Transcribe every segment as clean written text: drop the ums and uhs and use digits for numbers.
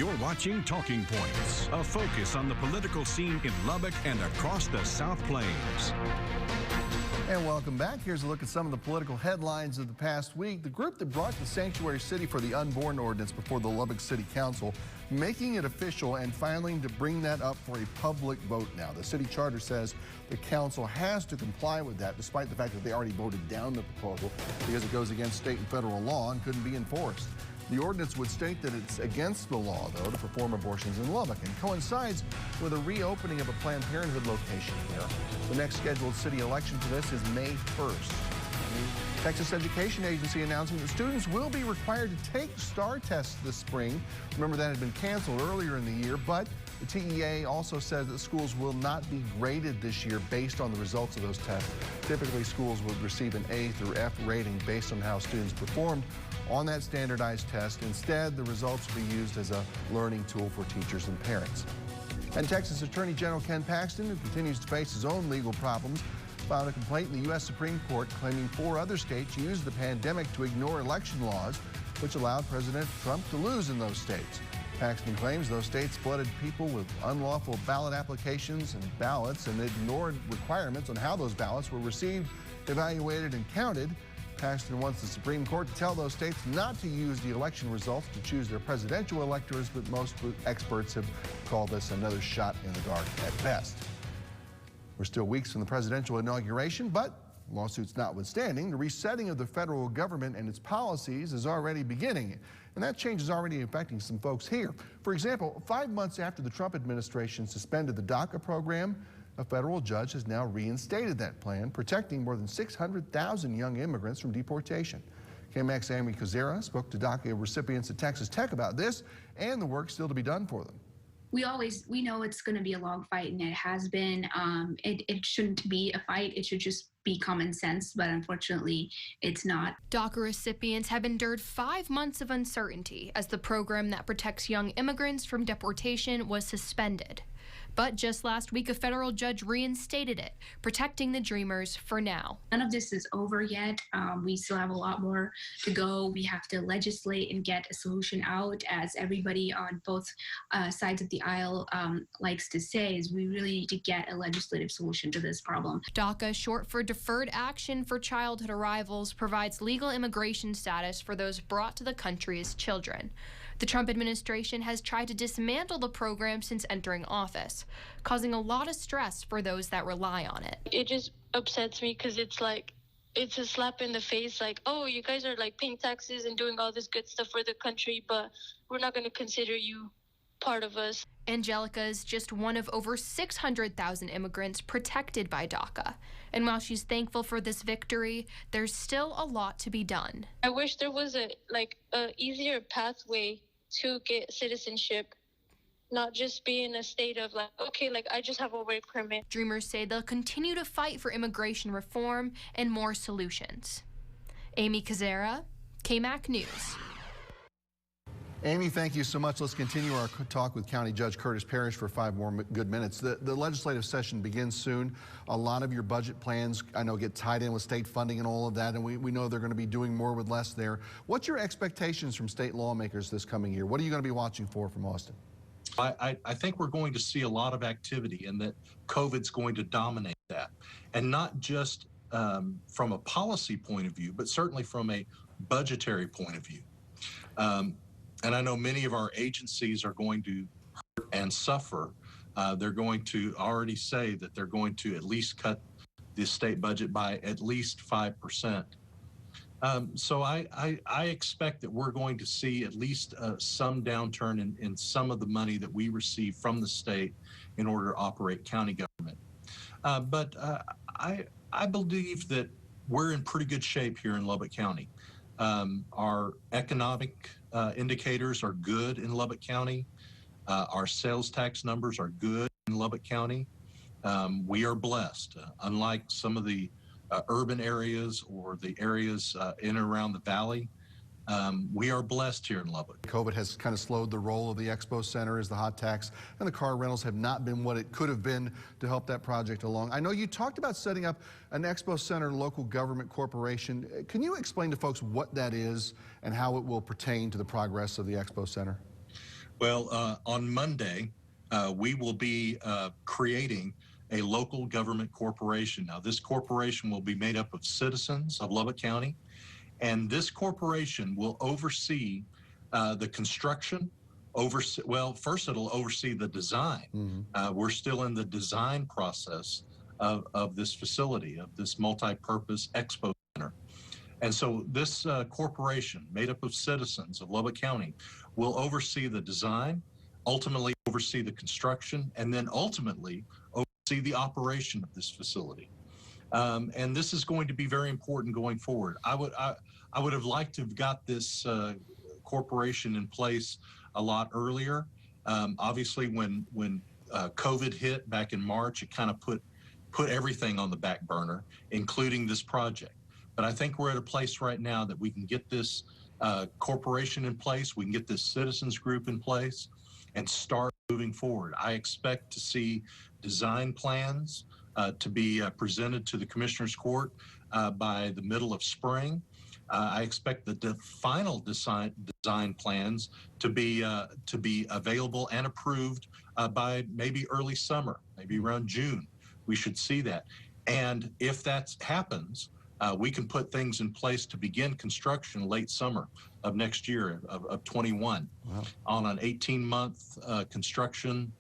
You're watching Talking Points, a focus on the political scene in Lubbock and across the South Plains. And welcome back. Here's a look at some of the political headlines of the past week. The group that brought the Sanctuary City for the Unborn ordinance before the Lubbock City Council, making it official and filing to bring that up for a public vote now. The city charter says the council has to comply with that, despite the fact that they already voted down the proposal because it goes against state and federal law and couldn't be enforced. The ordinance would state that it's against the law, though, to perform abortions in Lubbock and coincides with a reopening of a Planned Parenthood location here. The next scheduled city election for this is May 1st. The Texas Education Agency announcing that students will be required to take STAR tests this spring. Remember, that had been canceled earlier in the year, but the TEA also says that schools will not be graded this year based on the results of those tests. Typically, schools would receive an A through F rating based on how students performed on that standardized test. Instead, the results will be used as a learning tool for teachers and parents. And Texas Attorney General Ken Paxton, who continues to face his own legal problems, filed a complaint in the U.S. Supreme Court claiming 4 other states used the pandemic to ignore election laws, which allowed President Trump to lose in those states. Paxton claims those states flooded people with unlawful ballot applications and ballots and ignored requirements on how those ballots were received, evaluated, and counted. Paxton wants the Supreme Court to tell those states not to use the election results to choose their presidential electors, but most experts have called this another shot in the dark at best. We're still weeks from the presidential inauguration, but lawsuits notwithstanding, the resetting of the federal government and its policies is already beginning. And that change is already affecting some folks here. For example, 5 months after the Trump administration suspended the DACA program, a federal judge has now reinstated that plan, protecting more than 600,000 young immigrants from deportation. KMAC's Amy Kazera spoke to DACA recipients at Texas Tech about this and the work still to be done for them. We know it's going to be a long fight, and it has been. It shouldn't be a fight. It should just be common sense, but unfortunately, it's not. DACA recipients have endured 5 months of uncertainty as the program that protects young immigrants from deportation was suspended. But just last week, a federal judge reinstated it, protecting the Dreamers for now. None of this is over yet. We still have a lot more to go. We have to legislate and get a solution out, as everybody on both sides of the aisle likes to say, is we really need to get a legislative solution to this problem. DACA, short for Deferred Action for Childhood Arrivals, provides legal immigration status for those brought to the country as children. The Trump administration has tried to dismantle the program since entering office, causing a lot of stress for those that rely on it. It just upsets me because it's a slap in the face, like, oh, you guys are like paying taxes and doing all this good stuff for the country, but we're not going to consider you part of us. Angelica is just one of over 600,000 immigrants protected by DACA. And while she's thankful for this victory, there's still a lot to be done. I wish there was a easier pathway to get citizenship, not just be in a state of like, okay, like I just have a work permit. Dreamers say they'll continue to fight for immigration reform and more solutions. Amy Kazera, KMAC News. Amy, thank you so much. Let's continue our talk with County Judge Curtis Parrish for 5 more good minutes. The legislative session begins soon. A lot of your budget plans, I know, get tied in with state funding and all of that, and we know they're going to be doing more with less there. What's your expectations from state lawmakers this coming year? What are you going to be watching for from Austin? I think we're going to see a lot of activity, and that COVID's going to dominate that. And not just from a policy point of view, but certainly from a budgetary point of view. And I know many of our agencies are going to hurt and suffer. They're going to already say that they're going to at least cut the state budget by at least 5%. So I expect that we're going to see at least some downturn in some of the money that we receive from the state in order to operate county government. But I believe that we're in pretty good shape here in Lubbock County. Our economic indicators are good in Lubbock County. Our sales tax numbers are good in Lubbock County. We are blessed. Unlike some of the urban areas or the areas in and around the valley, we are blessed here in Lubbock. COVID has kind of slowed the role of the Expo Center as the hot tax and the car rentals have not been what it could have been to help that project along. I know you talked about setting up an Expo Center local government corporation. Can you explain to folks what that is and how it will pertain to the progress of the Expo Center? Well, on Monday, we will be creating a local government corporation. Now, this corporation will be made up of citizens of Lubbock County, and this corporation will oversee the construction. Well, first it'll oversee the design. We're still in the design process of this facility, of this multi-purpose expo center. And so this corporation, made up of citizens of Lubbock County, will oversee the design, ultimately oversee the construction, and then ultimately oversee the operation of this facility. And this is going to be very important going forward. I would have liked to have got this corporation in place a lot earlier. Obviously, when COVID hit back in March, it kind of put everything on the back burner, including this project. But I think we're at a place right now that we can get this corporation in place, we can get this citizens group in place, and start moving forward. I expect to see design plans to be presented to the Commissioners Court by the middle of spring. I expect the final design plans to be available and approved by maybe early summer, maybe around June. We should see that. And if that happens, we can put things in place to begin construction late summer of next year, of 21, on an 18-month construction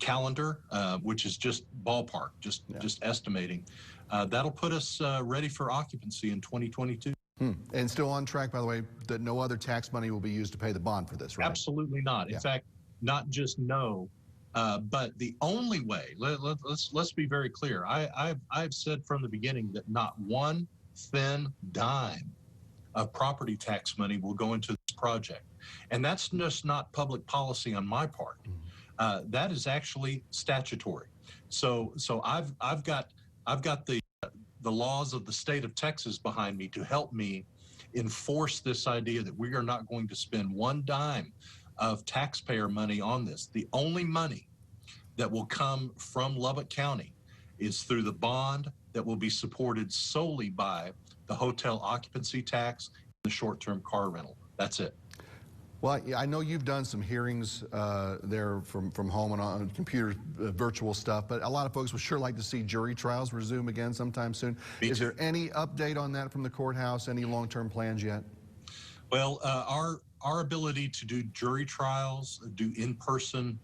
calendar, which is just ballpark, just estimating. That'll put us ready for occupancy in 2022. And still on track, by the way, that no other tax money will be used to pay the bond for this, right? Absolutely not. In fact, not just no, but the only way, let's be very clear. I've said from the beginning that not one thin dime of property tax money will go into this project. And that's just not public policy on my part. That is actually statutory. So I've got the laws of the state of Texas behind me to help me enforce this idea that we are not going to spend one dime of taxpayer money on this. The only money that will come from Lubbock County is through the bond that will be supported solely by the hotel occupancy tax and the short-term car rental. That's it. Well, I know you've done some hearings there from home and on computer virtual stuff, but a lot of folks would sure like to see jury trials resume again sometime soon. Is there any update on that from the courthouse? Any long-term plans yet? Well, our ability to do jury trials, do in-person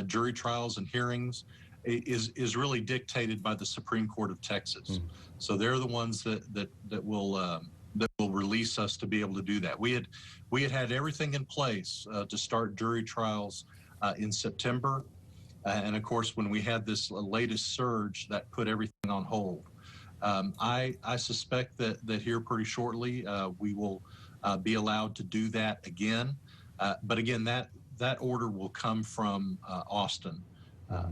jury trials and hearings is really dictated by the Supreme Court of Texas. So they're the ones that will release us to be able to do that. We had everything in place to start jury trials in September, and of course, when we had this latest surge, that put everything on hold. I suspect that here pretty shortly we will be allowed to do that again, but again, that order will come from Austin,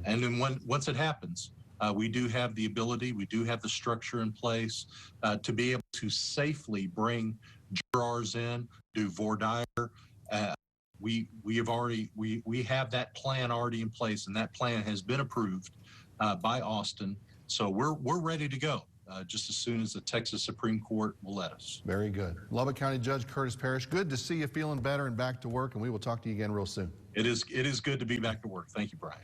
and then once it happens, we do have the ability, we do have the structure in place to be able to safely bring jurors in, do voir dire. We have that plan already in place, and that plan has been approved by Austin. So we're ready to go just as soon as the Texas Supreme Court will let us. Very good. Lubbock County Judge Curtis Parrish, good to see you feeling better and back to work, and we will talk to you again real soon. It is good to be back to work. Thank you, Bryan.